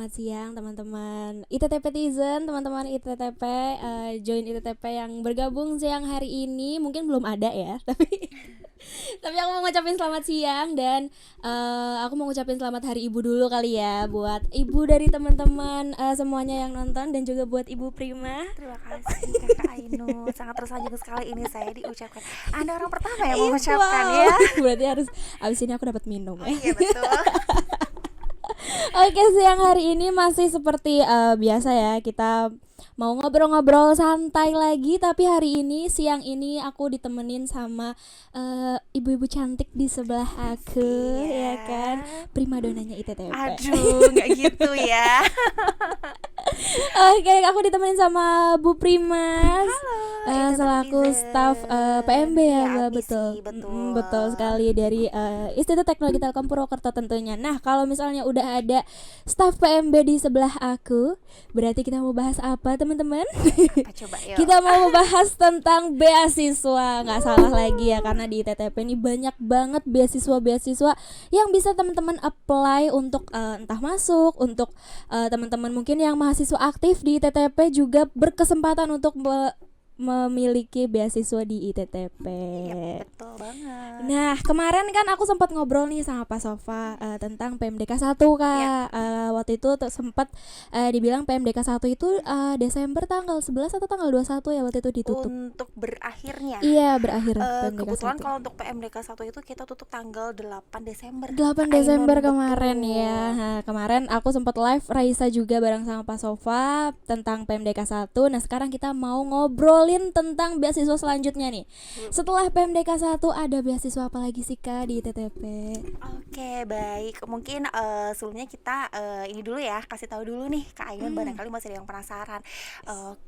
selamat siang teman-teman ITTP-tizen, teman-teman ITTP, join ITTP yang bergabung siang hari ini. Mungkin belum ada ya, tapi aku mau ngucapin selamat siang dan aku mau ngucapin selamat hari ibu dulu kali ya buat ibu dari teman-teman semuanya yang nonton dan juga buat Ibu Prima. Terima kasih Kakak Ainun, sangat tersanjung sekali ini saya diucapkan. Anda orang pertama yang mengucapkan Wow. ya. Berarti harus abis ini aku dapat minum. Iya betul. Oke, siang hari ini masih seperti biasa ya, kita mau ngobrol-ngobrol santai lagi. Tapi hari ini, siang ini aku ditemenin sama ibu-ibu cantik di sebelah aku, ya kan, primadonanya ITTP. Aduh, nggak gitu ya. Oke, aku ditemenin sama Bu Primas. Halo, Selaku ITTP-tizen. staf PMB ya, Iya, Mbak. APC, Betul. betul. Betul sekali, dari Institut Teknologi Telkom Purwokerto tentunya. Nah, kalau misalnya udah ada staf PMB di sebelah aku, berarti kita mau bahas apa, teman-teman? Apa coba yuk? Kita mau bahas tentang beasiswa. Nggak salah lagi ya, karena di ITTP ini banyak banget beasiswa-beasiswa yang bisa teman-teman apply untuk entah masuk, untuk teman-teman mungkin yang mahasiswa aktif di ITTP juga berkesempatan untuk memiliki beasiswa di ITTP. Iya, betul banget. Nah, kemarin kan aku sempat ngobrol nih sama Pak Sofa tentang PMDK 1, Kak. Waktu itu sempat dibilang PMDK 1 itu Desember tanggal 11 atau tanggal 21 ya waktu itu ditutup. Untuk berakhirnya. Iya, berakhir PMDK Kebetulan 1. kalau untuk PMDK 1 itu kita tutup tanggal 8 Desember. 8 Ainun, Desember betul. kemarin ya. Nah, kemarin aku sempat live Raisa juga bareng sama Pak Sofa tentang PMDK 1. Nah, sekarang kita mau ngobrolin tentang beasiswa selanjutnya nih. Setelah PMDK 1 ada beasiswa apa lagi sih, Kak, di ITTP? Oke, baik. Mungkin sebelumnya kita ini dulu ya, kasih tahu dulu nih Kak Ainun, barangkali masih ada yang penasaran.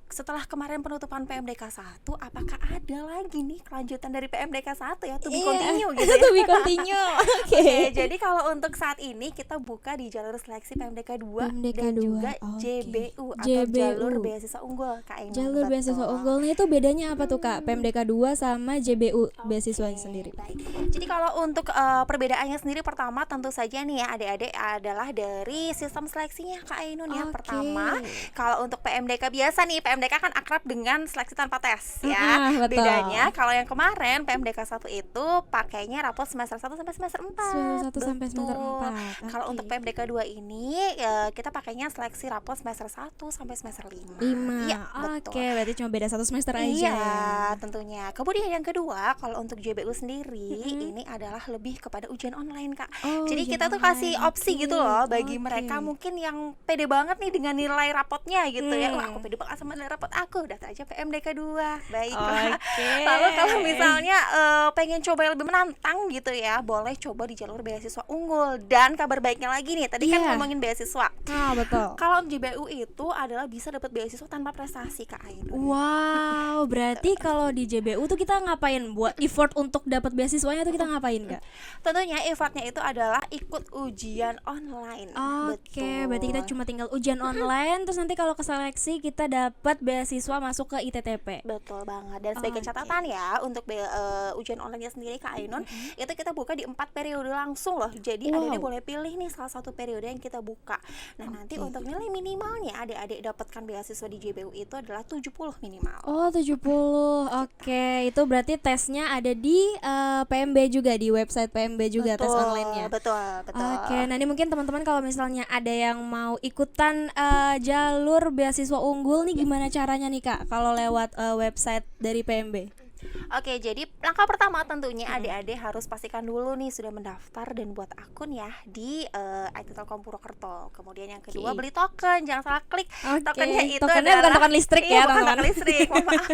Setelah kemarin penutupan PMDK 1, apakah ada lagi nih kelanjutan dari PMDK 1 ya? To be continue gitu ya. To be continue. Oke. Oke, jadi kalau untuk saat ini kita buka di jalur seleksi PMDK 2 PMDK dan 2, juga oke. JBU atau JBU. jalur beasiswa unggul Kak Ainun. Jalur Betul. beasiswa unggulnya itu bedanya apa tuh, Kak? PMDK 2 sama JBU beasiswanya Oke, sendiri. baik. Jadi kalau untuk perbedaannya sendiri, pertama tentu saja nih ya adik-adik, adalah dari sistem seleksinya Kak Ainun ya. Oke. Pertama, kalau untuk PMDK biasa nih, PMDK kan akrab dengan seleksi tanpa tes ya. Betul. Bedanya kalau yang kemarin PMDK 1 itu pakainya rapot semester 1 sampai semester 4. Semester 1 sampai semester Betul. 4. Kalau untuk PMDK 2 ini kita pakainya seleksi rapot semester 1 sampai semester 5. 5. Iya, betul. Oke, berarti cuma beda 1 semester aja Iya, ya. tentunya. Kemudian yang kedua, kalau untuk JBU sendiri ini adalah lebih kepada ujian online, Kak. Oh, Jadi ujian kita tuh online. kasih opsi Oke, gitu loh bagi oke. mereka mungkin yang pede banget nih dengan nilai rapotnya gitu ya. Wah, Hmm. aku pede banget sama nilai rapot aku, daftar aja PMDK 2. Baiklah. Oke. Lalu kalau misalnya pengen coba yang lebih menantang gitu ya, boleh coba di jalur beasiswa unggul. Dan kabar baiknya lagi nih, tadi kan Iya. ngomongin beasiswa. Betul. Kalau JBU itu adalah bisa dapat beasiswa tanpa prestasi, Kak Ainun. Wow, berarti kalau di JBU tuh kita ngapain? Buat effort untuk dapat beasiswanya tuh kita ngapain, Kak? Tentunya effortnya itu adalah ikut ujian online. Oke, Betul. berarti kita cuma tinggal ujian online, terus nanti kalau keseleksi kita dapat beasiswa masuk ke ITTP. Betul banget. Dan sebagai Oke. catatan ya, untuk ujian online sendiri Kak Ainun, itu kita buka di 4 periode langsung loh. Jadi Wow. adik-adik boleh pilih nih salah satu periode yang kita buka. Nah, nanti Oke. untuk nilai minimalnya adik-adik dapatkan beasiswa di JBU itu adalah 70 minimal. Oh, 70. Oke, itu berarti tesnya ada di PMB juga, di website PMB juga, tes online-nya. Betul. Oke, nah ini mungkin teman-teman kalau misalnya ada yang mau ikutan jalur beasiswa unggul nih, gimana caranya nih, Kak? Kalau lewat website dari PMB? Oke, jadi langkah pertama tentunya adik-adik harus pastikan dulu nih sudah mendaftar dan buat akun ya di IT Telkom Purwokerto. Kemudian yang kedua, Oke. beli token, jangan salah klik. Oke, Tokennya itu tokennya bukan adalah token listrik iya, ya, bukan teman-teman. token listrik. Mohon maaf.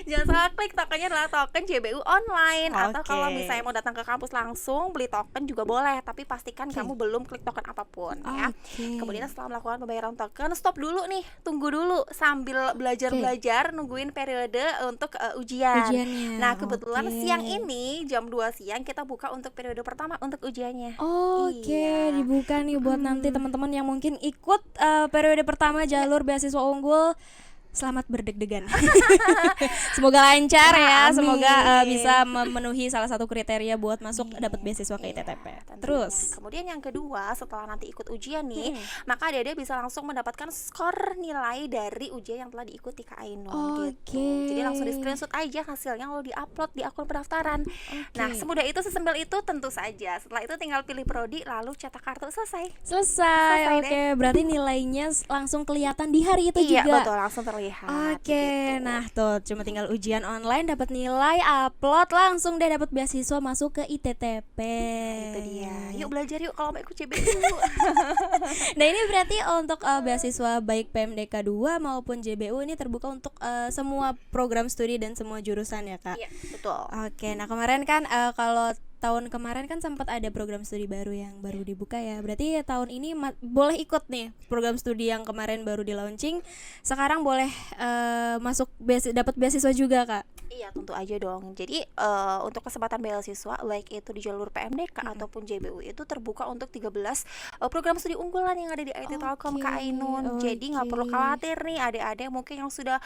Jangan salah klik, tokennya adalah token JBU online. Atau Oke. kalau misalnya mau datang ke kampus langsung beli token juga boleh, tapi pastikan Oke. kamu belum klik token apapun ya. Oke. Kemudian setelah melakukan pembayaran token, stop dulu nih, tunggu dulu sambil belajar-belajar nungguin periode untuk ujian. Ujiannya, Nah, kebetulan oke. siang ini jam 2 siang kita buka untuk periode pertama untuk ujiannya. Oke, Iya. dibuka nih buat nanti teman-teman yang mungkin ikut periode pertama jalur beasiswa unggul. selamat berdeg-degan. Semoga lancar ya, Amin. semoga bisa memenuhi salah satu kriteria buat masuk dapat beasiswa ke Iya, ITTP. tentunya. Terus Kemudian yang kedua, setelah nanti ikut ujian nih, maka adik-adik bisa langsung mendapatkan skor nilai dari ujian yang telah diikuti Kak Ainun gitu. Jadi langsung di screenshot aja hasilnya lalu diupload di akun pendaftaran. Nah, semudah itu, sesimpel itu tentu saja. Setelah itu tinggal pilih prodi lalu cetak kartu, selesai. selesai. Selesai Oke, berarti nilainya langsung kelihatan di hari itu Iya, juga. betul, langsung terlihat. Oke, gitu. nah tuh cuma tinggal ujian online dapat nilai, upload langsung deh dapat beasiswa masuk ke ITTP. Itu dia. Yuk belajar yuk kalau mau ikut JBU. Nah ini berarti untuk beasiswa baik PMDK 2 maupun JBU ini terbuka untuk semua program studi dan semua jurusan ya Kak? Iya, betul. Oke, nah kemarin kan kalau tahun kemarin kan sempat ada program studi baru yang baru dibuka ya. Berarti tahun ini boleh ikut nih program studi yang kemarin baru di launching. Sekarang boleh masuk dapat beasiswa juga Kak? Iya, tentu aja dong. Jadi untuk kesempatan beasiswa baik itu di jalur PMDK ataupun JBU itu terbuka untuk 13 program studi unggulan yang ada di IT Telkom Kak Ainun. Jadi nggak perlu khawatir nih adik-adik mungkin yang sudah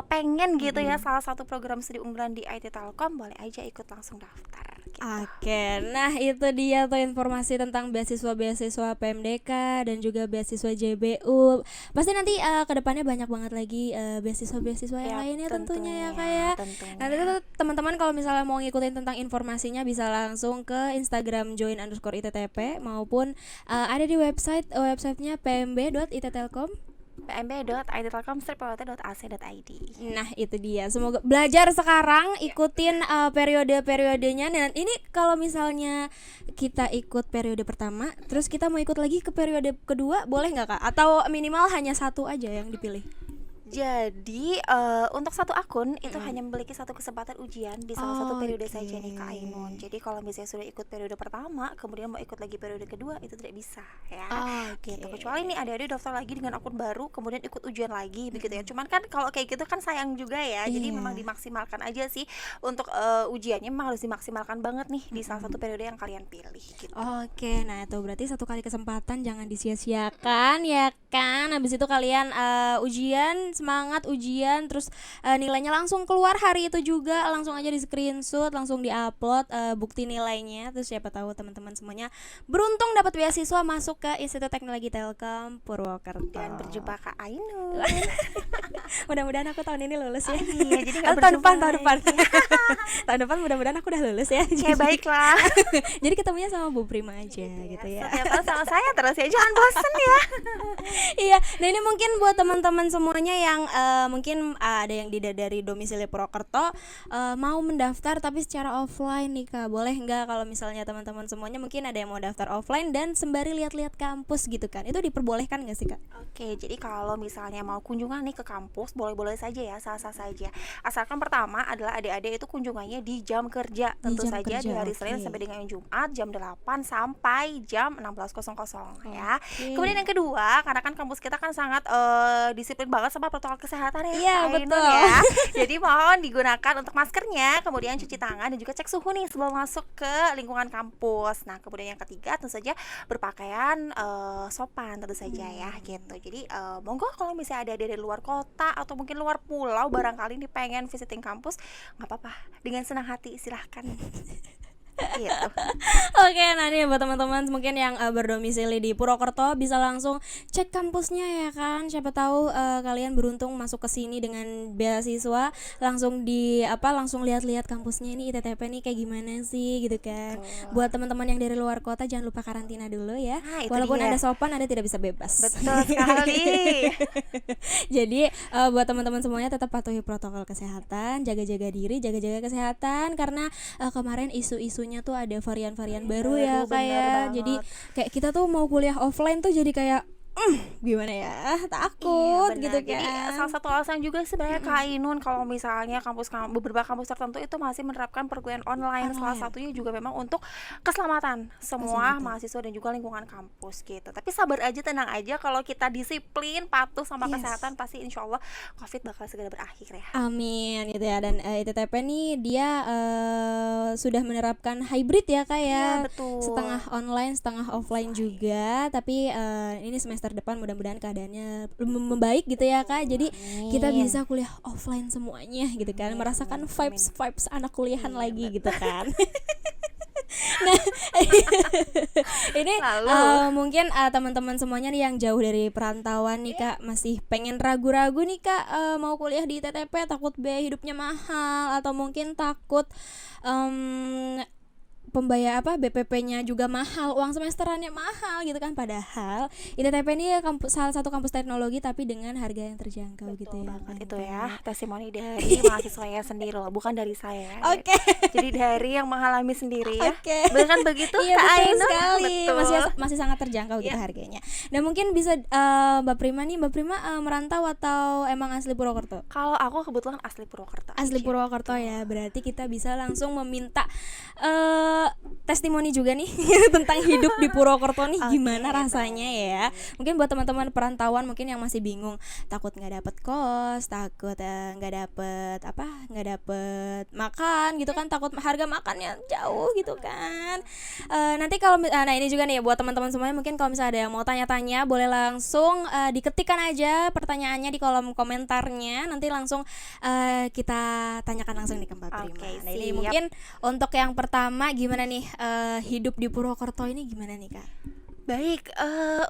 pengen gitu ya salah satu program studi unggulan di IT Telkom, boleh aja ikut langsung daftar. Gitu. Oke, nah itu dia tuh informasi tentang beasiswa-beasiswa PMDK dan juga beasiswa JBU. Pasti nanti kedepannya banyak banget lagi beasiswa-beasiswa yang lainnya tentunya ya kayak. Nanti tuh teman-teman kalau misalnya mau ngikutin tentang informasinya bisa langsung ke Instagram join_ITTP maupun ada di websitenya pmb.ittelkom. pmb.idtelkom.ac.id. Nah itu dia, semoga belajar sekarang, ikutin periode-periodenya. Dan ini kalau misalnya kita ikut periode pertama terus kita mau ikut lagi ke periode kedua, boleh nggak Kak? Atau minimal hanya satu aja yang dipilih? Jadi untuk satu akun itu hanya memiliki satu kesempatan ujian di salah satu periode saja nih Kak Ainun. Jadi kalau misalnya sudah ikut periode pertama, kemudian mau ikut lagi periode kedua itu tidak bisa ya. Gitu. Kecuali nih adik-adik daftar lagi dengan akun baru, kemudian ikut ujian lagi begitu ya. Cuman kan kalau kayak gitu kan sayang juga ya. Jadi memang dimaksimalkan aja sih untuk ujiannya memang harus dimaksimalkan banget nih di salah satu periode yang kalian pilih gitu. Oke, nah itu berarti satu kali kesempatan jangan disia-siakan ya kan. Habis itu kalian ujian, semangat ujian, terus nilainya langsung keluar hari itu juga, langsung aja di screenshot, langsung diupload bukti nilainya. Terus siapa tahu teman-teman semuanya beruntung dapat beasiswa masuk ke Institut Teknologi Telkom Purwokerto. Dan berjumpa Kak Ainun. Mudah-mudahan aku tahun ini lulus ya. Iya, jadi nggak tahun depan tahun depan mudah-mudahan aku udah lulus ya. Ya baiklah. Jadi ketemunya sama Bu Prima aja gitu ya. Setiap tahun sama saya terus ya, jangan bosen ya. Iya, nah ini mungkin buat teman-teman semuanya yang mungkin ada yang dari domisili Purwokerto mau mendaftar tapi secara offline nih Kak. Boleh nggak kalau misalnya teman-teman semuanya mungkin ada yang mau daftar offline dan sembari lihat-lihat kampus gitu kan? Itu diperbolehkan nggak sih Kak? Oke, jadi kalau misalnya mau kunjungan nih ke kampus, boleh-boleh saja ya, sah-sah saja. Asalkan pertama adalah adik-adik itu kunjungannya di jam kerja, tentu jam saja kerja, di hari Senin sampai dengan Jumat jam 8 sampai jam 16.00 ya. Kemudian yang kedua, karena kan kampus kita kan sangat disiplin banget sama protokol kesehatan ya. Iya, Ainun betul. Ya. Jadi mohon digunakan untuk maskernya, kemudian cuci tangan dan juga cek suhu nih sebelum masuk ke lingkungan kampus. Nah, kemudian yang ketiga tentu saja berpakaian sopan tentu saja ya gitu. Jadi monggo kalau misalnya ada dari luar kota atau mungkin luar pulau barangkali nih pengen visiting kampus, nggak apa-apa, dengan senang hati silahkan. Gitu. Oke, nah ini buat teman-teman mungkin yang berdomisili di Purwokerto bisa langsung cek kampusnya ya kan. Siapa tahu kalian beruntung masuk ke sini dengan beasiswa, langsung langsung lihat-lihat kampusnya ini ITTP nih kayak gimana sih gitu kan. Buat teman-teman yang dari luar kota jangan lupa karantina dulu ya. Nah, itu walaupun dia. Anda sopan, Anda tidak bisa bebas. Betul sekali. Jadi buat teman-teman semuanya tetap patuhi protokol kesehatan, jaga-jaga diri, jaga-jaga kesehatan karena kemarin isu-isunya tuh ada varian-varian baru ya bener kayak. banget. Jadi kayak kita tuh mau kuliah offline tuh jadi kayak gimana ya, takut Iya, gitu benar. Jadi kan. salah satu alasan juga sebenarnya Kak Ainun kalau misalnya beberapa kampus tertentu itu masih menerapkan perkuliahan online. Salah satunya juga memang untuk keselamatan semua mahasiswa dan juga lingkungan kampus gitu. Tapi sabar aja, tenang aja, kalau kita disiplin, patuh sama kesehatan pasti insya Allah COVID bakal segera berakhir ya. Amin gitu ya. Dan ITTP nih dia sudah menerapkan hybrid ya Kak ya. Iya, betul. Setengah online, setengah offline juga. Tapi ini semester semester depan mudah-mudahan keadaannya membaik gitu ya Kak. Jadi kita Amin. bisa kuliah offline semuanya gitu kan, merasakan amin. vibes anak kuliahan Iya, lagi betul. gitu kan. Nah, ini Lalu mungkin teman-teman semuanya nih yang jauh dari perantauan nih Kak, masih pengen ragu-ragu nih Kak, mau kuliah di ITTP, takut biaya hidupnya mahal atau mungkin takut pembayar BPP-nya juga mahal, uang semesterannya mahal gitu kan. Padahal ITTP ini salah satu kampus teknologi tapi dengan harga yang terjangkau gitu betul ya banget kan. itu Kak? ya testimoni dari mahasiswanya sendiri loh, bukan dari saya ya. Oke. Jadi dari yang mengalami sendiri ya. Oke. Bukan begitu Iya Kak betul Ainun? sekali. Betul. Masih sangat terjangkau gitu Iya. harganya. Dan mungkin bisa Mbak Prima merantau atau emang asli Purwokerto? Kalau aku kebetulan asli Purwokerto. Asli aja. Purwokerto ya. Berarti kita bisa langsung meminta testimoni juga nih tentang hidup di Purwokerto nih, Oke, gimana rasanya ya. Mungkin buat teman-teman perantauan mungkin yang masih bingung, takut nggak dapet kos, takut nggak dapet makan gitu kan, takut harga makannya jauh gitu kan. Nanti kalau nah ini juga nih buat teman-teman semuanya, mungkin kalau misalnya ada yang mau tanya-tanya boleh langsung diketikkan aja pertanyaannya di kolom komentarnya, nanti langsung kita tanyakan langsung nih ke Mbak Prima. Oke, Nah ini siap. mungkin untuk yang pertama gimana nih hidup di Purwokerto ini gimana nih Kak? Baik,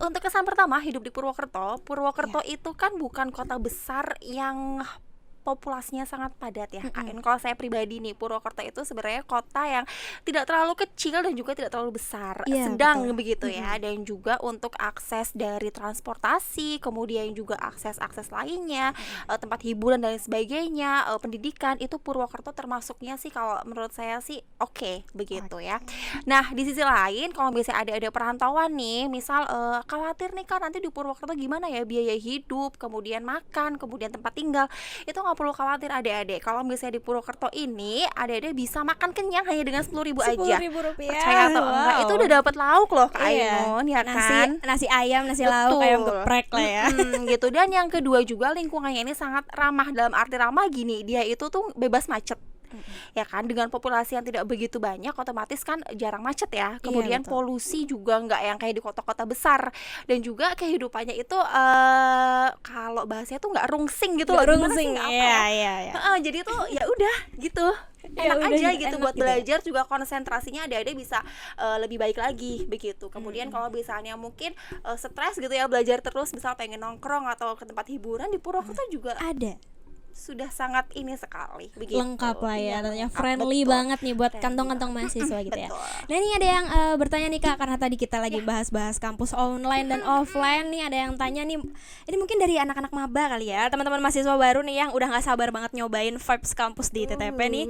untuk kesan pertama hidup di Purwokerto. Purwokerto itu kan bukan kota besar yang populasinya sangat padat ya. Kalau saya pribadi nih, Purwokerto itu sebenarnya kota yang tidak terlalu kecil dan juga tidak terlalu besar, Iya, sedang betul. begitu ya. Dan juga untuk akses dari transportasi, kemudian juga akses lainnya, tempat hiburan dan lain sebagainya, pendidikan, itu Purwokerto termasuknya sih kalau menurut saya sih oke begitu ya. Nah, di sisi lain kalau misalnya ada perantauan nih, misal khawatir nih kan nanti di Purwokerto gimana ya biaya hidup, kemudian makan, kemudian tempat tinggal, itu nggak perlu khawatir adik-adik. Kalau misalnya di Purwokerto ini adik-adik bisa makan kenyang hanya dengan 10.000 aja. Rp10.000. Percaya atau enggak, itu udah dapat lauk loh Kak Iya. Ainun, ya kan? Nasi ayam, nasi lauk, Betul. ayam geprek lah ya. Gitu. Dan yang kedua juga lingkungannya ini sangat ramah. Dalam arti ramah gini, dia itu tuh bebas macet. Ya kan, dengan populasi yang tidak begitu banyak otomatis kan jarang macet ya. Kemudian betul. polusi juga nggak yang kayak di kota-kota besar. Dan juga kehidupannya itu kalau bahasanya tuh nggak rungsing gitu loh. Gimana sih, Rungsing. nggak apa ya. Iya. Jadi tuh ya udah gitu. Ya Enak udah, aja enak gitu buat gitu ya. belajar, juga konsentrasinya adik-adik bisa lebih baik lagi begitu. Kemudian kalau misalnya mungkin stres gitu ya belajar terus, misal pengen nongkrong atau ke tempat hiburan di Purwokerto juga Ada. sudah sangat ini sekali begitu. Lengkap lah ya, Iya, tentunya lengkap, friendly betul. banget nih buat Friendly kantong-kantong banget. mahasiswa gitu ya. Betul. Nah ini ada yang bertanya nih Kak, karena tadi kita lagi bahas-bahas kampus online dan offline nih, ada yang tanya nih, ini mungkin dari anak-anak maba kali ya, teman-teman mahasiswa baru nih yang udah nggak sabar banget nyobain vibes kampus di ITTP nih.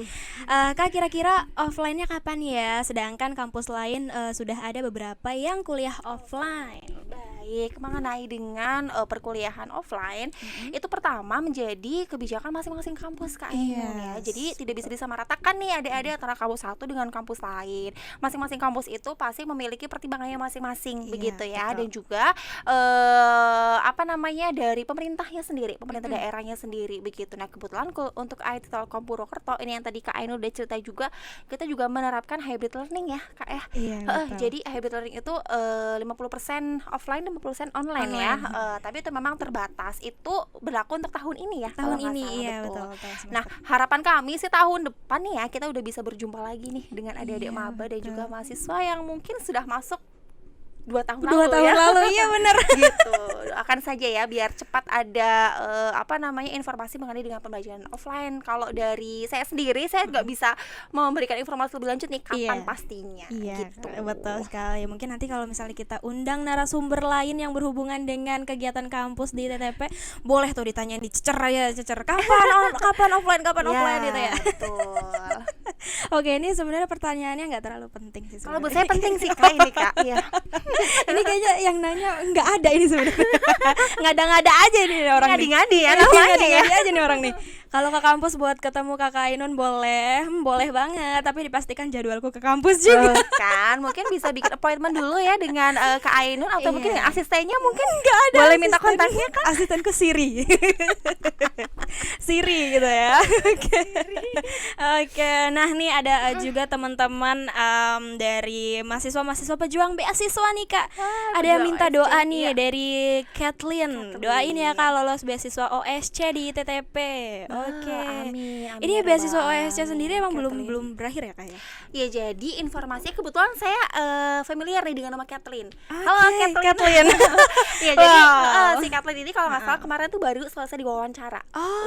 Kak, kira-kira offline-nya kapan ya? Sedangkan kampus lain sudah ada beberapa yang kuliah offline. Baik, mengenai dengan perkuliahan offline, itu pertama menjadi kebijakan masing-masing kampus Kak Ainun ya. Yes. Jadi tidak bisa disamaratakan nih adik-adik antara kampus satu dengan kampus lain. Masing-masing kampus itu pasti memiliki pertimbangannya masing-masing Iya, begitu ya. betul. Dan juga dari pemerintahnya sendiri, pemerintah daerahnya sendiri begitu. Nah, kebetulan untuk IT Telkom Purwokerto ini yang tadi Kak Ainun udah cerita juga, kita juga menerapkan hybrid learning ya Kak ya. Iya, betul. Jadi hybrid learning itu 50% offline dan 50% online ya. Tapi itu memang terbatas. Itu berlaku untuk tahun ini ya. Tahun kalau nggak ini salah, iya betul. betul. Nah, harapan kami sih tahun depan nih ya kita udah bisa berjumpa lagi nih dengan adik-adik Iya, maba dan betul. juga mahasiswa yang mungkin sudah masuk 2 tahun 2 lalu tahun ya. lalu, iya benar. Gitu. Doakan saja ya biar cepat ada informasi mengenai dengan pembelajaran offline. Kalau dari saya sendiri, saya nggak bisa memberikan informasi lebih lanjut nih kapan Iya. pastinya. Iya, Gitu. betul sekali. Mungkin nanti kalau misalnya kita undang narasumber lain yang berhubungan dengan kegiatan kampus di ITTP, boleh tuh ditanyain, dicecer aja, kapan offline gitu ya. Betul. Oke, ini sebenarnya pertanyaannya nggak terlalu penting sih Kalau buat sebenarnya. saya penting sih Kak ini Kak. Iya. Ini kayaknya yang nanya nggak ada ini sebenarnya. Ngada-ngada aja ini orang nih. Ngadi-ngadi ya Iya, namanya ya. ngadi-ngadi aja nih orang nih. Kalau ke kampus buat ketemu Kakak Ainun boleh banget, tapi dipastikan jadwalku ke kampus juga. Kan mungkin bisa bikin appointment dulu ya dengan Kak Ainun atau mungkin Iya. dengan asistennya mungkin Nggak ada boleh minta asisten. kontaknya kan. Asistenku Siri. Siri gitu ya. Oke. Oke, nah nih ada juga teman-teman dari mahasiswa pejuang beasiswa nih Kak. Ada yang pejuang minta OSC, doa nih iya. dari Kathleen. Doain ya Kak lolos beasiswa OSC di ITTP. Oke. Amin, amin Ini ya beasiswa Rabbal OSC sendiri emang Kathleen. belum berakhir ya Kak ya? Ya jadi informasinya kebetulan saya familiar nih dengan nama Kathleen. Halo Oke, Kathleen. Ya jadi Wow. si Kathleen ini kalau nggak salah kemarin tuh baru selesai diwawancara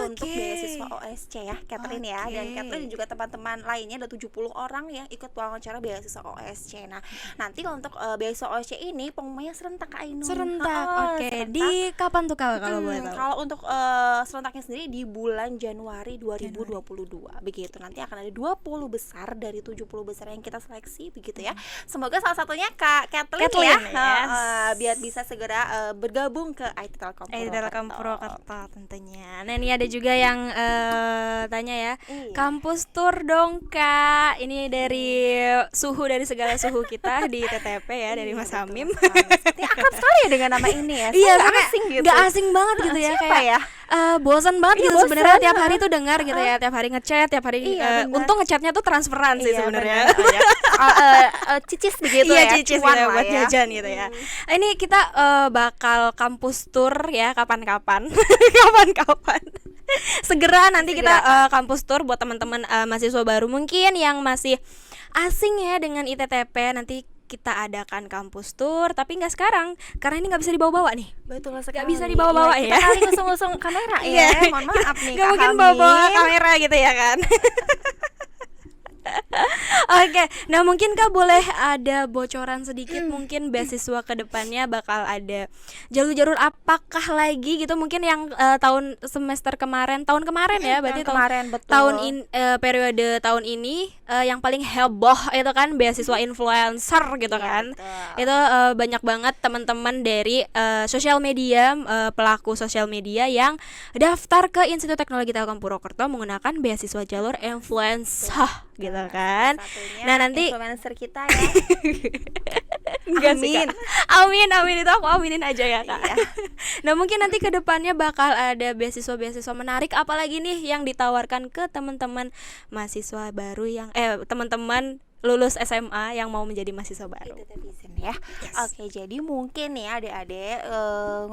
untuk Oke. beasiswa OSC ya Kathleen ya. Dan Oke. Kathleen dan juga teman-teman lainnya ada 70 orang ya ikut wawancara beasiswa OSC. Nah nanti untuk beasiswa OSC ini pengumumannya serentak Kak Ainun. Serentak. Oke, serentak. di kapan tuh Kak kalau boleh tahu? Kalau untuk serentaknya sendiri di bulan Januari 2022 begitu. Nanti akan ada 20 besar dari 70 besar yang kita seleksi begitu ya. Semoga salah satunya Kak Kathleen ya. Kathleen, yes. Biar bisa segera bergabung ke IT Telkom Telkom Purwokerto. Purwokerto tentunya. Nah ini ada juga yang tanya ya, Iya. kampus tour dong Kak. Ini dari segala suhu kita di TTP ya, dari Mas Iya, Hamim. betul sekali. Ini akrab sekali ya dengan nama ini ya. Iya, Nggak kayak asing gitu. nggak asing banget gitu ya, Siapa kayak ya? bosan banget Iya, gitu bosan, sebenarnya tiap hari tuh dengar gitu ya, tiap hari ngechat, tiap hari Iya, benar. untung ngechatnya tuh transferan sih Iya, sebenarnya. benar. Cicis begitu Iya, ya. cicis cuan gitu lah buat ya. jajan gitu ya. Ini kita bakal kampus tour ya kapan-kapan. Kapan-kapan. Segera nanti kita kampus tour buat teman-teman mahasiswa baru mungkin yang masih asing ya dengan ITTP. Nanti kita adakan kampus tour tapi nggak sekarang karena ini nggak bisa dibawa-bawa nih. Betul sekali. Nggak bisa dibawa-bawa Kita ya. kali ngusung-ngusung kamera Iya. ya. Mohon maaf nih Nggak Kak mungkin Hamim. bawa-bawa kamera gitu ya kan. Oke, nah mungkin Kak boleh ada bocoran sedikit mungkin beasiswa ke depannya bakal ada jalur-jalur apakah lagi gitu mungkin yang tahun kemarin ya berarti Tahun kemarin, betul. periode tahun ini yang paling heboh itu kan beasiswa influencer gitu Iya, kan. betul. Itu banyak banget teman-teman dari sosial media, pelaku sosial media yang daftar ke Institut Teknologi Telkom Purwokerto menggunakan beasiswa jalur influencer gitu kan. Satunya Nah, nanti influencer kita ya. Enggak sih, Amin. Kak. Amin itu aku aminin aja ya Kak. Iya. Nah mungkin nanti ke depannya bakal ada beasiswa menarik apalagi nih yang ditawarkan ke teman-teman mahasiswa baru yang teman-teman lulus SMA yang mau menjadi mahasiswa baru. Netizen ya. Oke, jadi mungkin ya adik-adik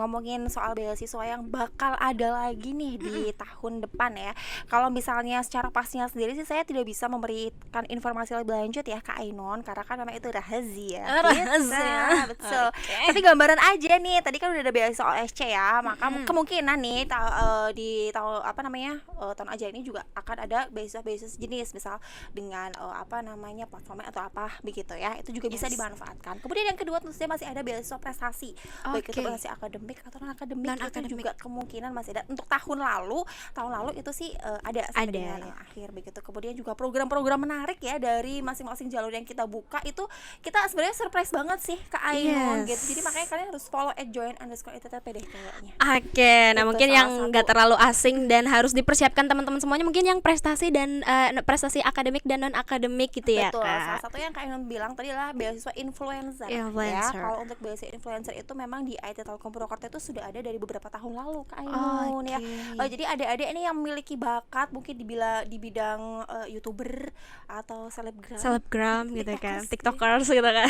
ngomongin soal beasiswa yang bakal ada lagi nih di tahun depan ya. Kalau misalnya secara pastinya sendiri sih saya tidak bisa memberikan informasi lebih lanjut ya Kak Ainun karena kan memang itu rahasia. Rahasia. Betul. Oke. Tapi gambaran aja nih. Tadi kan udah ada beasiswa OSC ya. Maka kemungkinan nih di tahun tahun aja ini juga akan ada beasiswa sejenis misal dengan platformnya atau apa begitu ya, itu juga bisa dimanfaatkan. Kemudian yang kedua tentu saja masih ada beasiswa prestasi, baik itu Oke. prestasi akademik atau non akademik, itu Non-akademik. juga kemungkinan masih ada. Untuk tahun lalu itu sih ada sampai Ada, dengan ya. akhir begitu. Kemudian juga program-program menarik ya dari masing-masing jalur yang kita buka itu kita sebenarnya surprise banget sih Kak Ainun Yes. gitu. Jadi makanya kalian harus follow @join_ITTP deh kayaknya. Oke, nah Itu mungkin salah yang satu. nggak terlalu asing dan harus dipersiapkan teman-teman semuanya mungkin yang prestasi dan prestasi akademik dan non akademik gitu ya Betul, salah Kak. satu yang Kak Ainun bilang tadi adalah beasiswa influencer. Influencer. Ya, kalau untuk beasiswa influencer itu memang di IT Telkom Purwokerto itu sudah ada dari beberapa tahun lalu Kak Ainun ya. Oke. Jadi adik-adik ini yang memiliki bakat mungkin di bidang YouTuber atau Selebgram gitu kan, TikTokers. TikTokers gitu kan.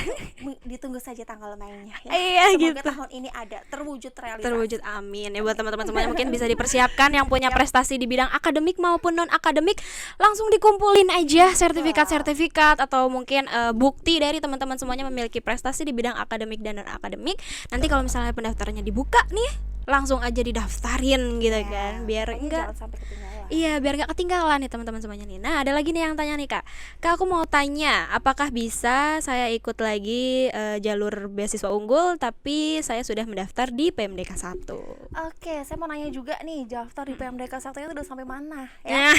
Ditunggu saja tanggal mainnya ya. Iya, Semoga gitu. tahun ini ada terwujud realisasi. Terwujud, amin ya buat teman-teman semuanya mungkin bisa dipersiapkan yang punya prestasi di bidang akademik maupun non akademik langsung dikumpulin aja sertifikat atau mungkin bukti dari teman-teman semuanya memiliki prestasi di bidang akademik dan non akademik. Nanti kalau misalnya pendaftarannya dibuka nih langsung aja didaftarin gitu Ya, kan biar pokoknya enggak jangan sampai ketinggalan. iya biar nggak ketinggalan nih teman-teman semuanya nih. Nah ada lagi nih yang tanya nih Kak, aku mau tanya apakah bisa saya ikut lagi jalur beasiswa unggul tapi saya sudah mendaftar di PMDK 1. Oke, saya mau nanya juga nih, daftar di PMDK 1 itu udah sampai mana ya?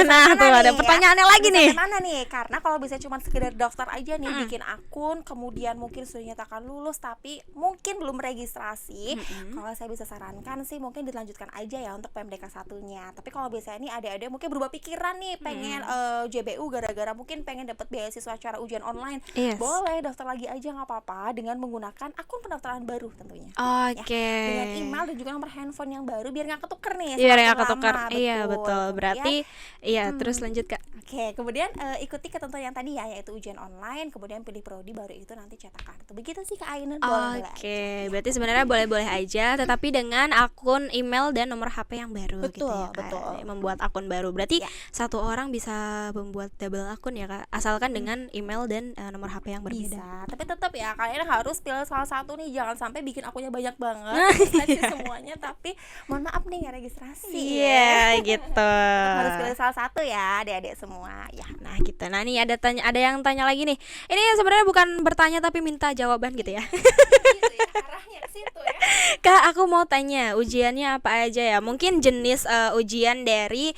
Nah Mana tuh nih, ada ya? pertanyaannya lagi Udah nih. sampai mana nih? Karena kalau bisa cuma sekedar daftar aja nih, bikin akun, kemudian mungkin sudah dinyatakan lulus tapi mungkin belum registrasi. Kalau saya bisa sarankan sih mungkin dilanjutkan aja ya untuk PMDK 1-nya. Tapi kalau bisa misalnya nih adik-adik mungkin berubah pikiran nih pengen JBU gara-gara mungkin pengen dapat beasiswa secara ujian online, Yes. boleh daftar lagi aja nggak apa-apa dengan menggunakan akun pendaftaran baru tentunya. Oke. Dengan email dan juga nomor handphone yang baru biar nggak ketuker nih Iya, sama yang akun ketukar. lama. Iya, betul. Kemudian, Berarti iya, terus lanjut Kak. Oke, kemudian ikuti ketentuan yang tadi ya, yaitu ujian online, kemudian pilih prodi, baru itu nanti cetak kartu. Begitu sih Kak Ainun, boleh-boleh aja. Oke, berarti sebenarnya boleh-boleh aja, tetapi dengan akun email dan nomor HP yang baru gitu Betul, ya Kak. betul. Membuat akun baru. Berarti Ya. satu orang bisa membuat double akun ya Kak, asalkan dengan email dan nomor HP yang berbeda. Bisa, tapi tetap ya kalian harus pilih salah satu nih, jangan sampai bikin akunnya banyak banget, terus nanti semuanya tapi mohon maaf nih nggak registrasi. Iya, gitu. Harus pilih salah satu ya, adik-adik semua ya. Nah, gitu. Nah, nih ada yang tanya lagi nih. Ini sebenarnya bukan bertanya tapi minta jawaban gitu ya. Gitu ya, arahnya ke situ ya. Kak, aku mau tanya, ujiannya apa aja ya? Mungkin jenis ujian dari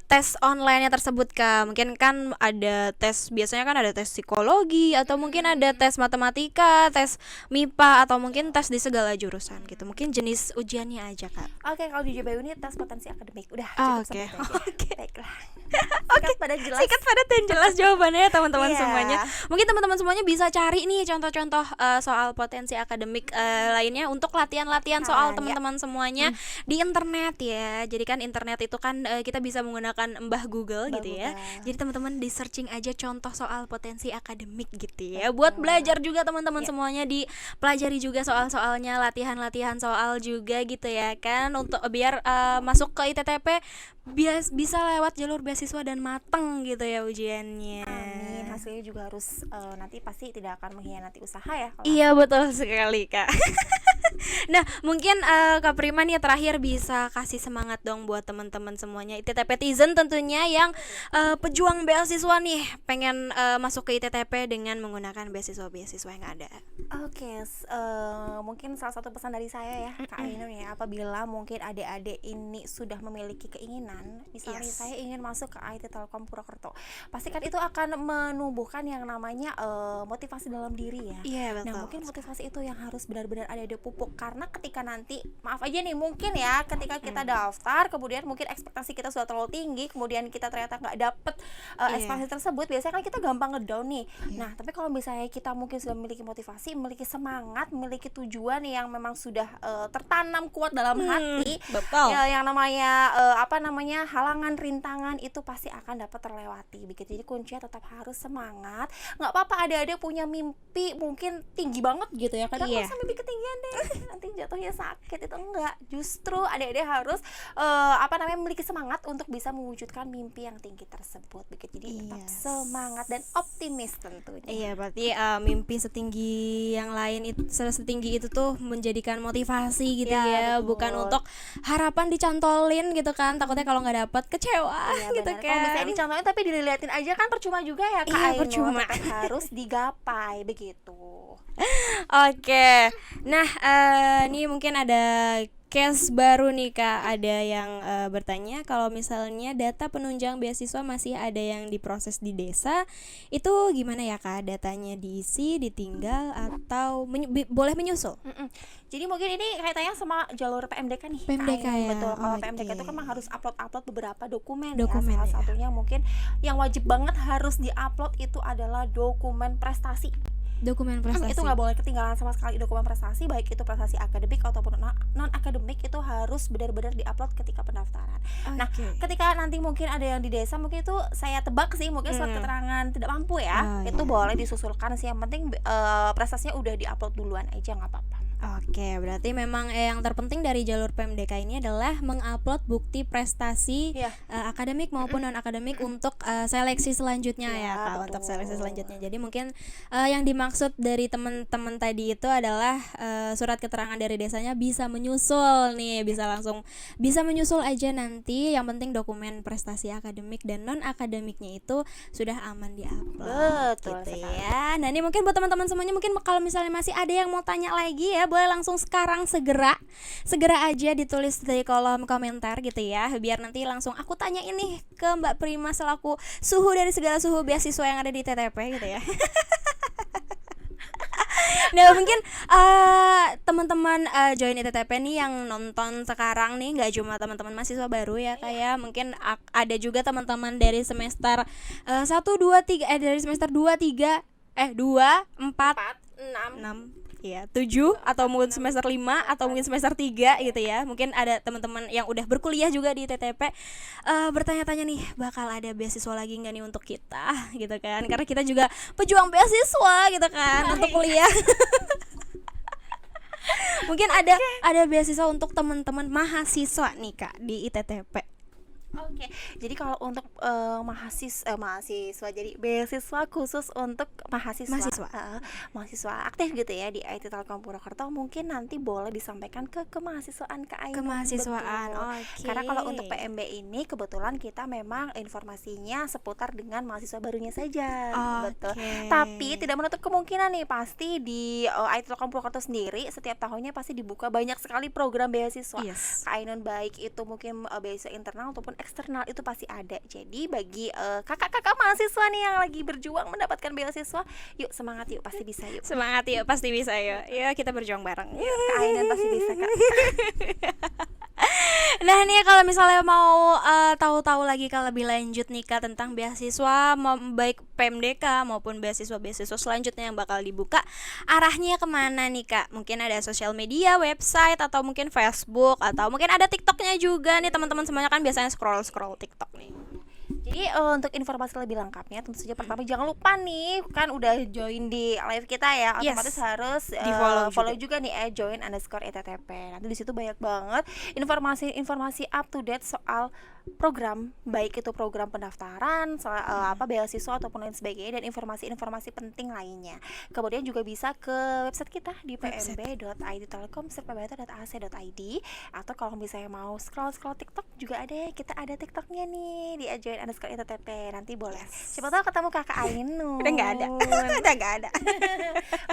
tes online tersebut Kak. Mungkin kan ada tes, biasanya kan ada tes psikologi atau mungkin ada tes matematika, tes MIPA atau mungkin tes di segala jurusan gitu. Mungkin jenis ujiannya aja Kak. Oke, kalau di JBU ini tes potensi akademik. Udah Oh, cukup oke. sampai itu aja. Oke. Baiklah. Singkat pada jelas. Singkat padat dan jelas jawabannya ya teman-teman Iya. semuanya. Mungkin teman-teman semuanya bisa cari nih contoh-contoh soal potensi akademik lainnya untuk latihan-latihan soal Ya. teman-teman semuanya di internet ya. Jadi kan internet itu kan kita bisa menggunakan Mbah Google Mbah gitu ya. Google. Jadi teman-teman di searching aja contoh soal potensi akademik gitu ya. Buat belajar juga teman-teman semuanya, dipelajari juga soal-soalnya, latihan-latihan soal juga gitu ya kan, untuk biar masuk ke ITTP bisa lewat jalur beasiswa dan mateng gitu ya ujiannya. Amin, hasilnya juga harus nanti pasti tidak akan mengkhianati usaha ya kalau Iya, betul sekali Kak. Nah, mungkin Kak Prima nih terakhir bisa kasih semangat dong buat teman-teman semuanya ITTPtizen tentunya yang pejuang beasiswa nih, pengen masuk ke ITTP dengan menggunakan beasiswa-beasiswa yang ada. Oke, mungkin salah satu pesan dari saya ya Kak Ainun ya, apabila mungkin adik-adik ini sudah memiliki keinginan, misalnya Yes. saya ingin masuk ke IT Telkom Purwokerto, pastikan itu akan menumbuhkan yang namanya motivasi dalam diri ya. Iya, betul. Nah, mungkin motivasi itu yang harus benar-benar adik-adik pupuk, karena ketika nanti maaf aja nih mungkin ya ketika kita daftar, kemudian mungkin ekspektasi kita sudah terlalu tinggi, kemudian kita ternyata nggak dapet ekspektasi tersebut, biasanya kan kita gampang ngedown nih. Nah, tapi kalau misalnya kita mungkin sudah memiliki motivasi, memiliki semangat, memiliki tujuan yang memang sudah tertanam kuat dalam hati, betul. ya, yang namanya halangan, rintangan itu pasti akan dapat terlewati begitu. Jadi kuncinya tetap harus semangat. Nggak apa-apa adik-adik punya mimpi mungkin tinggi banget gitu ya, kadang Iya. masa mimpi ketinggian deh nanti jatuhnya sakit, itu enggak. Justru adik-adik harus memiliki semangat untuk bisa mewujudkan mimpi yang tinggi tersebut begitu. Jadi tetap Yes. semangat dan optimis tentunya. Iya, berarti mimpi setinggi yang lain itu, setinggi itu tuh menjadikan motivasi gitu Ya, ya, bukan betul. untuk harapan dicantolin gitu kan, takutnya kalau nggak dapet kecewa Iya, gitu benar. Kalau misalnya kan. dicontohin tapi dilihatin aja kan percuma juga ya Kak Iya, Ainun. percuma. Tetap harus digapai begitu. Oke, nah ini mungkin ada case baru nih Kak, ada yang bertanya kalau misalnya data penunjang beasiswa masih ada yang diproses di desa, itu gimana ya Kak? Datanya diisi, ditinggal atau boleh menyusul? Jadi mungkin ini kaitannya sama jalur PMDK nih. PMDK Kak Ainun. ya, Betul. Kalau oke. PMDK itu kan memang harus upload beberapa dokumen, Dokumen ya. Salah ya. satunya mungkin yang wajib banget harus diupload itu adalah dokumen prestasi. Dokumen prestasi. Itu nggak boleh ketinggalan sama sekali dokumen prestasi, baik itu prestasi akademik ataupun non akademik, itu harus benar-benar diupload ketika pendaftaran. Nah, Oke. ketika nanti mungkin ada yang di desa, mungkin itu saya tebak sih mungkin surat keterangan tidak mampu ya, itu iya. boleh disusulkan sih, yang penting prestasinya udah diupload duluan aja, nggak apa-apa. Oke, berarti memang yang terpenting dari jalur PMDK ini adalah mengupload bukti prestasi Iya. akademik maupun non akademik untuk seleksi selanjutnya Iya, ya Kak, betul. untuk seleksi selanjutnya. Jadi mungkin yang dimaksud dari teman-teman tadi itu adalah surat keterangan dari desanya bisa menyusul nih, bisa menyusul aja nanti. Yang penting dokumen prestasi akademik dan non akademiknya itu sudah aman diupload. Betul gitu sekali. ya. Nah, ini mungkin buat teman-teman semuanya, mungkin kalau misalnya masih ada yang mau tanya lagi ya, boleh langsung sekarang segera aja ditulis di kolom komentar gitu ya, biar nanti langsung aku tanya ini ke Mbak Prima selaku suhu dari segala suhu beasiswa yang ada di TTP gitu ya. Nah mungkin teman-teman join ITTP nih yang nonton sekarang nih nggak cuma teman-teman mahasiswa baru ya kayak mungkin ada juga teman-teman dari semester 1, 2, 3 dari semester 2, 3 2, 4, 6 ya 7 atau mungkin semester 5 atau mungkin semester 3 gitu ya. Mungkin ada teman-teman yang udah berkuliah juga di TTP bertanya-tanya nih bakal ada beasiswa lagi nggak nih untuk kita gitu kan, karena kita juga pejuang beasiswa gitu kan untuk kuliah. Mungkin ada beasiswa untuk teman-teman mahasiswa nih Kak di ITTP. Oke, jadi kalau untuk mahasiswa, jadi beasiswa khusus untuk mahasiswa aktif gitu ya di IT Telkom Purwokerto, mungkin nanti boleh disampaikan ke kemahasiswaan Kak Ainun. Kemahasiswaan, Betul. oke. Karena kalau untuk PMB ini kebetulan kita memang informasinya seputar dengan mahasiswa barunya saja, betul. Tapi tidak menutup kemungkinan nih, pasti di IT Telkom Purwokerto sendiri setiap tahunnya pasti dibuka banyak sekali program beasiswa. Yes. Kak Ainun, baik itu mungkin beasiswa internal ataupun eksternal, itu pasti ada. Jadi bagi kakak-kakak mahasiswa nih yang lagi berjuang mendapatkan beasiswa, yuk semangat yuk, pasti bisa yuk. Semangat yuk, pasti bisa yuk. Ya kita berjuang bareng. Kak Ainun pasti bisa Kak. Nah nih kalau misalnya mau tahu-tahu lagi kalau lebih lanjut nih Kak tentang beasiswa baik PMDK maupun beasiswa-beasiswa selanjutnya yang bakal dibuka, arahnya kemana nih Kak? Mungkin ada sosial media, website, atau mungkin Facebook, atau mungkin ada TikToknya juga nih teman-teman semuanya kan biasanya scroll TikTok nih. Jadi untuk informasi lebih lengkapnya tentu saja pertama jangan lupa nih kan udah join di live kita ya, otomatis harus di follow juga nih join_ITTP. Nanti di situ banyak banget informasi up to date soal program, baik itu program pendaftaran, soal beasiswa ataupun lain sebagainya, dan informasi-informasi penting lainnya. Kemudian juga bisa ke website kita di pmb.idtelkom.ac.id, atau kalau misalnya mau scroll TikTok juga ada, kita ada TikToknya nih di join_ITTP. Nanti boleh siapa tahu ketemu kakak Ainun. Udah nggak ada.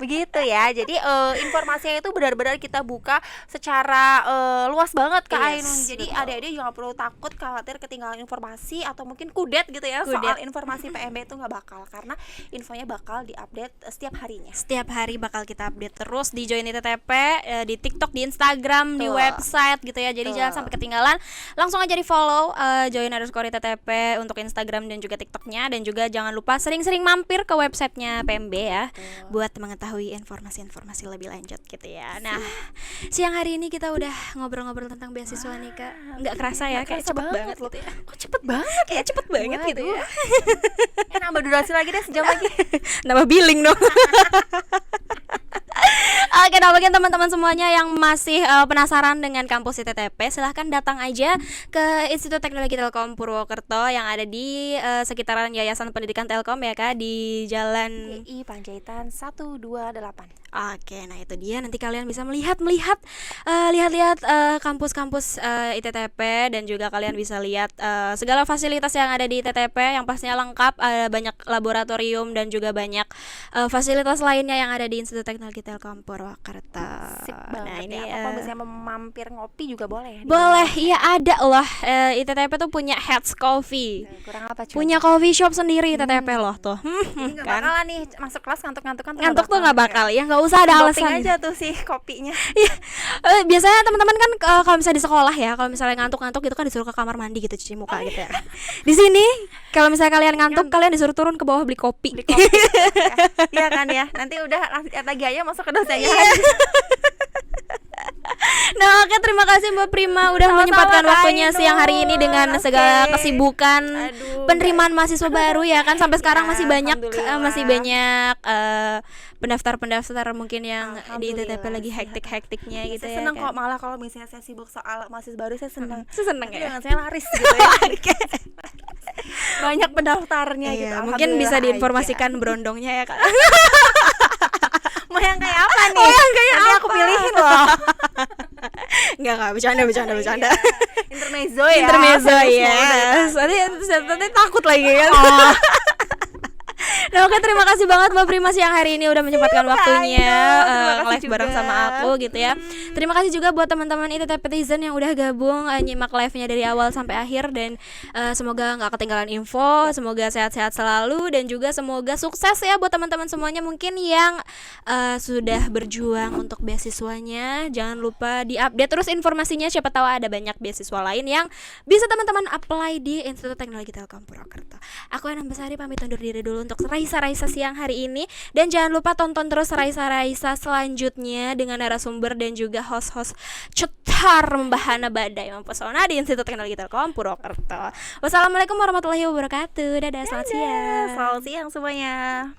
Begitu ya. Jadi informasinya itu benar-benar kita buka secara luas banget Kak Ainun. Jadi adik-adik jangan perlu takut khawatir ketinggalan informasi atau mungkin kudet gitu ya. Soal informasi PMB itu nggak bakal, karena infonya bakal diupdate setiap harinya. Setiap hari bakal kita update terus di Join ITTP, di TikTok, di Instagram, di website gitu ya. Jadi jangan sampai ketinggalan. Langsung aja di follow join_ITTP untuk Instagram dan juga TikToknya, dan juga jangan lupa sering-sering mampir ke websitenya PMB ya, buat mengetahui informasi-informasi lebih lanjut gitu ya. Nah siang hari ini kita udah ngobrol-ngobrol tentang beasiswa nih Kak. Nggak kerasa ya, kayak cepet banget gitu ya. Kok cepet banget ya? Cepet banget gitu ya. Nambah durasi lagi deh, sejam lagi. Nambah billing dong. Oke, nah mungkin teman-teman semuanya yang masih penasaran dengan kampus ITTP, silahkan datang aja ke Institut Teknologi Telkom Purwokerto yang ada di sekitaran Yayasan Pendidikan Telkom ya Kak, di Jalan YI Panjaitan 128. Oke, nah itu dia, nanti kalian bisa melihat kampus-kampus ITTP, dan juga kalian bisa lihat segala fasilitas yang ada di ITTP yang pastinya lengkap, banyak laboratorium dan juga banyak fasilitas lainnya yang ada di Institut Teknologi Telkom Purwokerto. Sip banget. Nah ini kalau misalnya mampir ngopi juga boleh. Boleh, iya ada loh. ITTP tuh punya Heads Coffee. Kurang apa coba? Punya coffee shop sendiri ITTP loh tuh. Nggak Kan? bakalan nih masuk kelas ngantuk-ngantukan. Ngantuk tuh nggak bakal ya, nggak usah ada alasan aja tuh sih kopinya. Iya, biasanya teman-teman kan kalau misalnya di sekolah ya, kalau misalnya ngantuk-ngantuk gitu kan disuruh ke kamar mandi gitu, cuci muka gitu ya. Di sini kalau misalnya kalian ngantuk, kalian disuruh turun ke bawah beli kopi. Iya kan ya. Nanti udah lagi aja masuk ke dosennya. Nah, oke, terima kasih Mbak Prima udah menyempatkan waktunya siang hari ini dengan segala kesibukan penerimaan mahasiswa baru ya kan. Sampai sekarang masih banyak pendaftar mungkin yang di ITTP lagi hektik-hektiknya gitu ya. Saya senang kan? kok, malah kalau misalnya saya sibuk soal mahasiswa baru saya senang. Seneng ya. Dengan saya laris gitu ya. Banyak pendaftarnya gitu. Mungkin bisa diinformasikan brondongnya ya Kak. Mau yang kayak apa nih? Nanti aku pilihin loh. Enggak, bercanda. Intermezzo ya. Intermezzo ya. Nanti takut lagi kan. Nah Oke, terima kasih banget Mbak Prima siang hari ini udah menyempatkan waktunya Terima kasih live bareng juga. sama aku gitu ya. Terima kasih juga buat teman-teman ITTPtizen yang udah gabung nyimak live-nya dari awal sampai akhir, dan semoga nggak ketinggalan info, semoga sehat-sehat selalu, dan juga semoga sukses ya buat teman-teman semuanya mungkin yang sudah berjuang untuk beasiswanya. Jangan lupa diupdate terus informasinya, siapa tahu ada banyak beasiswa lain yang bisa teman-teman apply di Institut Teknologi Telkom Purwokerto. Aku Anam Besari pamit undur diri dulu untuk Raisa siang hari ini, dan jangan lupa tonton terus Raisa selanjutnya dengan narasumber dan juga host-host cetar membahana badai mempesona di Institut Teknologi Telkom Purwokerto. Wassalamualaikum warahmatullahi wabarakatuh. Dadah, selamat siang. Selamat siang semuanya.